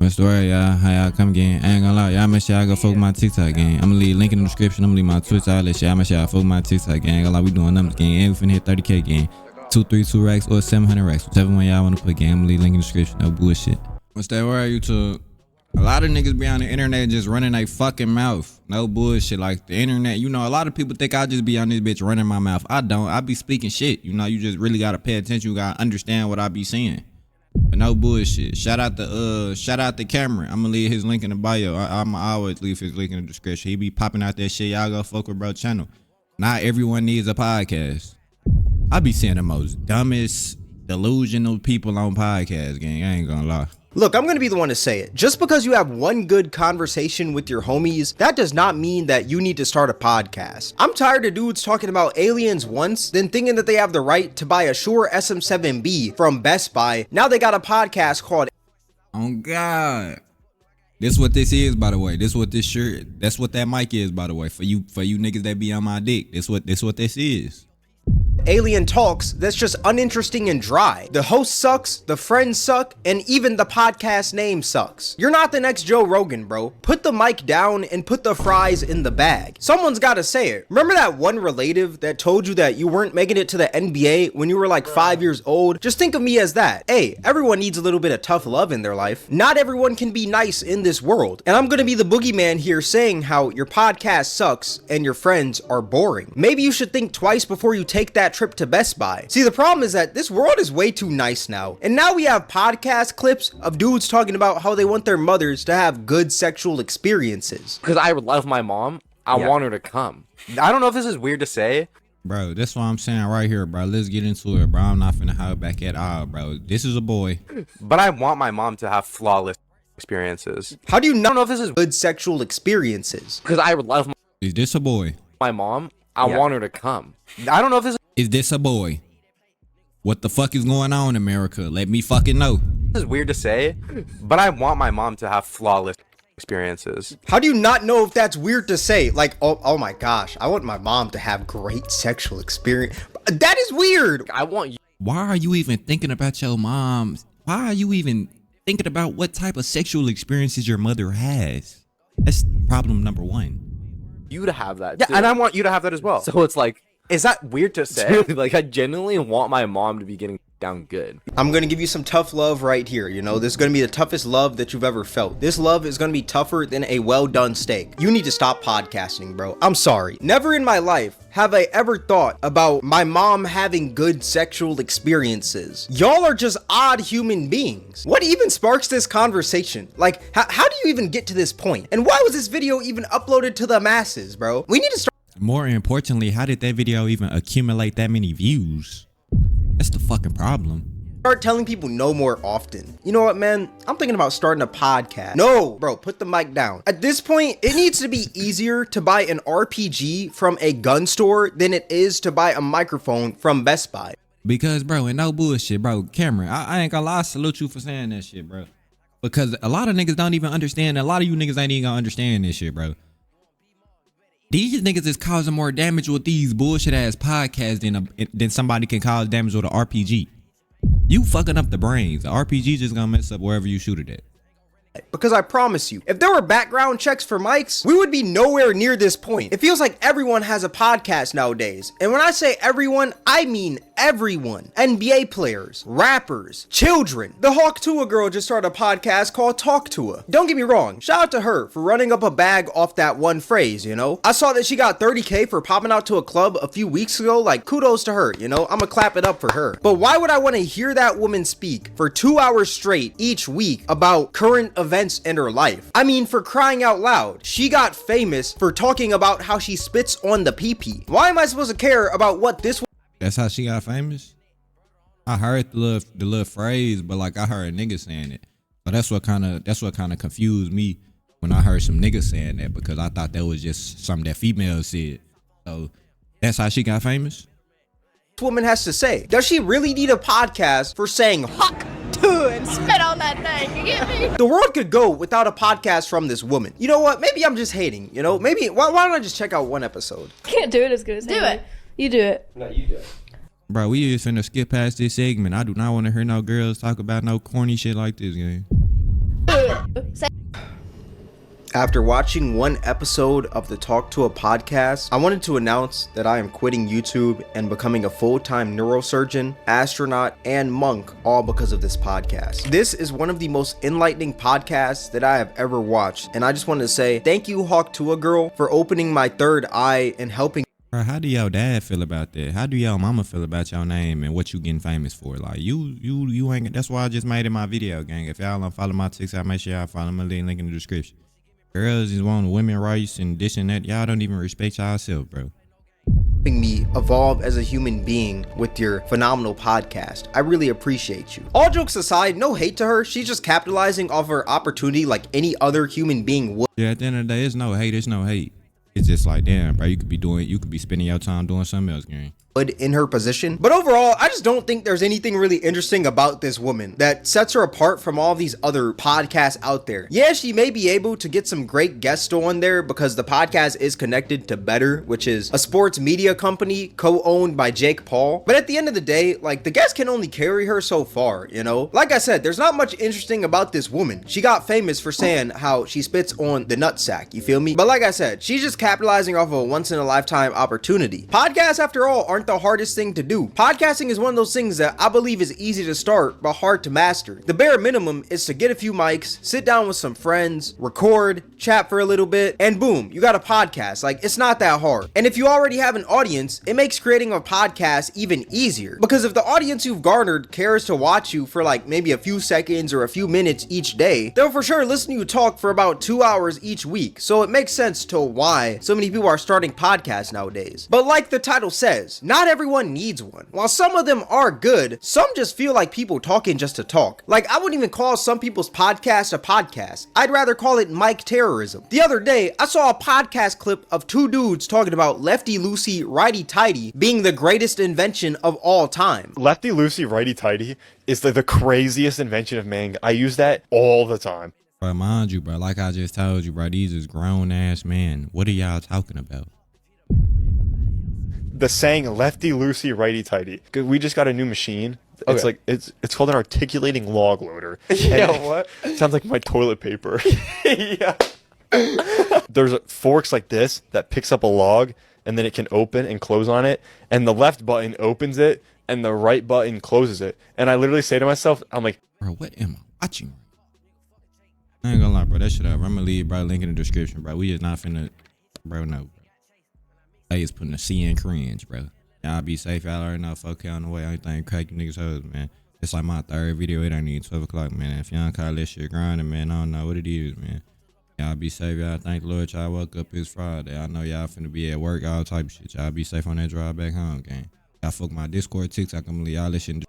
What's the word, y'all? How y'all come again? I ain't gonna lie, y'all make sure y'all go fuck with my TikTok gang. I'ma leave a link in the description. I'ma leave my Twitter, all that shit. Y'all make sure y'all fuck with my TikTok gang. I ain't gonna lie, we doing numbers gang. And we finna hit 30K gang. 232 racks or 700 racks. Whichever one y'all wanna put gang. I'ma leave a link in the description. No bullshit. What's that word, YouTube? A lot of niggas be on the internet just running their fucking mouth. No bullshit. Like the internet, you know, a lot of people think I just be on this bitch running my mouth. I don't. I be speaking shit. You know, you just really gotta pay attention. You gotta understand what I be saying. But no bullshit. Shout out to Cameron. I'm gonna leave his link in the bio. I'ma always leave his link in the description. He be popping out that shit. Y'all go fuck with bro channel. Not everyone needs a podcast. I be seeing the most dumbest, delusional people on podcasts, gang. I ain't gonna lie. Look, I'm gonna be the one to say it. Just because you have one good conversation with your homies, that does not mean that you need to start a podcast. I'm tired of dudes talking about aliens once, then thinking that they have the right to buy a Shure SM7B from Best Buy. Now they got a podcast called Oh God. This what this is, by the way. This what this shirt, that's what that mic is, by the way. For you niggas that be on my dick. This what this is. Alien Talks that's just uninteresting and dry. The host sucks, the friends suck, and even the podcast name sucks. You're not the next Joe Rogan, bro. Put the mic down and put the fries in the bag. Someone's gotta say it. Remember that one relative that told you that you weren't making it to the NBA when you were like 5 years old? Just think of me as that. Hey, everyone needs a little bit of tough love in their life. Not everyone can be nice in this world. And I'm gonna be the boogeyman here saying how your podcast sucks and your friends are boring. Maybe you should think twice before you take that trip to Best Buy. See, the problem is that this world is way too nice now. And now we have podcast clips of dudes talking about how they want their mothers to have good sexual experiences. Because I love my mom. I want her to come. I don't know if this is weird to say. Bro, that's what I'm saying right here, bro. Let's get into it, bro. I'm not finna hold back at all, bro. This is a boy. But I want my mom to have flawless experiences. How do you not know if this is good sexual experiences? Because I love Is this a boy? my mom. I want her to come. I don't know if this Is this a boy? What the fuck is going on, America? Let me fucking know. is weird to say, but I want my mom to have flawless experiences. How do you not know if that's weird to say? Like, oh my gosh, I want my mom to have great sexual experience. That is weird. I want you. Why are you even thinking about your mom? Why are you even thinking about what type of sexual experiences your mother has? That's problem number one. You to have that. Yeah, too. and I want you to have that as well. So it's like, Is that weird to say? really, like, I genuinely want my mom to be getting down good. I'm gonna give you some tough love right here. You know, this is gonna be the toughest love that you've ever felt. This love is gonna be tougher than a well done steak. You need to stop podcasting, bro. I'm sorry. Never in my life have I ever thought about my mom having good sexual experiences. Y'all are just odd human beings. What even sparks this conversation? Like, how do you even get to this point? And why was this video even uploaded to the masses, bro? We need to start. More importantly, how did that video even accumulate that many views? That's the fucking problem. Start telling people no more often. You know what, man? I'm thinking about starting a podcast. No, bro, put the mic down. At this point, it needs to be easier to buy an RPG from a gun store than it is to buy a microphone from Best Buy. Because, bro, and no bullshit, bro. Cameron, I ain't gonna lie, I salute you for saying that shit, bro. Because a lot of niggas don't even understand. A lot of you niggas ain't even gonna understand this shit, bro. These niggas is causing more damage with these bullshit ass podcasts than somebody can cause damage with an RPG. You fucking up the brains. The RPG just gonna mess up wherever you shoot it at. Because I promise you, if there were background checks for mics, we would be nowhere near this point. It feels like everyone has a podcast nowadays. And when I say everyone, I mean everyone. NBA players, rappers, children. The Hawk Tua girl just started a podcast called Talk Tua. Don't get me wrong, shout out to her for running up a bag off that one phrase, you know? I saw that she got 30K for popping out to a club a few weeks ago. Like, kudos to her, you know? I'ma clap it up for her. But why would I want to hear that woman speak for 2 hours straight each week about current events in her life? I mean, for crying out loud, she got famous for talking about how she spits on the pee-pee. Why am I supposed to care about what this? That's how she got famous? I heard the little phrase, but like I heard a nigga saying it. So that's what kind of confused me when I heard some niggas saying that, because I thought that was just something that females said. So that's how she got famous? Woman has to say. Does she really need a podcast for saying Hawk Tua and Spit on that thing, you get me? the world could go without a podcast from this woman? You know what? Maybe I'm just hating. You know, maybe why don't I just check out one episode? Can't do it as good as Do it. You do it. No, you do. Bro, we just finna skip past this segment. I do not want to hear no girls talk about no corny shit like this, gang. Say After watching one episode of the Talk to a podcast, I wanted to announce that I am quitting YouTube and becoming a full-time neurosurgeon, astronaut, and monk, all because of this podcast. This is one of the most enlightening podcasts that I have ever watched, and I just wanted to say thank you, Hawk to a Girl, for opening my third eye and helping. Bro, how do y'all dad feel about that? How do y'all mama feel about your name and what you getting famous for? Like you ain't. That's why I just made it my video, gang. If y'all don't follow my TikTok, make sure y'all follow my link in the description. Girls is wanting women rights and this and that. Y'all don't even respect yourself, bro. Me evolve as a human being with your phenomenal podcast. I really appreciate you. All jokes aside, no hate to her. She's just capitalizing off her opportunity like any other human being would. Yeah, at the end of the day, it's no hate. It's no hate. It's just like, damn, bro, you could be spending your time doing something else, gang. In her position. But overall, I just don't think there's anything really interesting about this woman that sets her apart from all these other podcasts out there. Yeah, she may be able to get some great guests on there because the podcast is connected to Better, which is a sports media company co-owned by Jake Paul. But at the end of the day, like, the guests can only carry her so far, you know? Like I said, there's not much interesting about this woman. She got famous for saying how she spits on the nutsack, you feel me? But like I said, she's just capitalizing off of a once-in-a-lifetime opportunity. Podcasts, after all, aren't the hardest thing to do. Podcasting is one of those things that I believe is easy to start but hard to master. The bare minimum is to get a few mics, sit down with some friends, record, chat for a little bit, and boom, you got a podcast. Like, it's not that hard. And if you already have an audience, it makes creating a podcast even easier, because if the audience you've garnered cares to watch you for like maybe a few seconds or a few minutes each day, they'll for sure listen to you talk for about 2 hours each week. So it makes sense to why so many people are starting podcasts nowadays. But like the title says, not everyone needs one. While some of them are good, some just feel like people talking just to talk. Like, I wouldn't even call some people's podcast a podcast. I'd rather call it mic terrorism. The other day, I saw a podcast clip of two dudes talking about lefty loosey, righty tighty being the greatest invention of all time. Lefty loosey, righty tighty is like the craziest invention of man. I use that all the time. But mind you, bro, like I just told you, bro, these is grown ass men. What are y'all talking about? The saying lefty loosey, righty tighty. We just got a new machine. It's Okay. like it's called an articulating log loader. Yeah, And what? It sounds like my toilet paper. Yeah. There's forks like this that picks up a log and then it can open and close on it, and the left button opens it and the right button closes it. And I literally say to myself, I'm like, Bro, what am I watching? I ain't gonna lie, bro, that shit up. I'm gonna leave, bro, link in the description, bro. We is not finna, bro, no, bro. I is putting a C in cringe, bro. Y'all be safe, y'all already know, fuck on the way. Everything crack you niggas hoes, man. It's like my third video, it ain't even 12 o'clock, man. If y'all don't call this shit grinding, man, I don't know what it is, man. Y'all be safe, y'all. Thank the Lord y'all woke up. It's Friday. I know y'all finna be at work, all type of shit. Y'all be safe on that drive back home, gang. Y'all fuck my Discord, TikTok, I'm gonna leave all this shit in the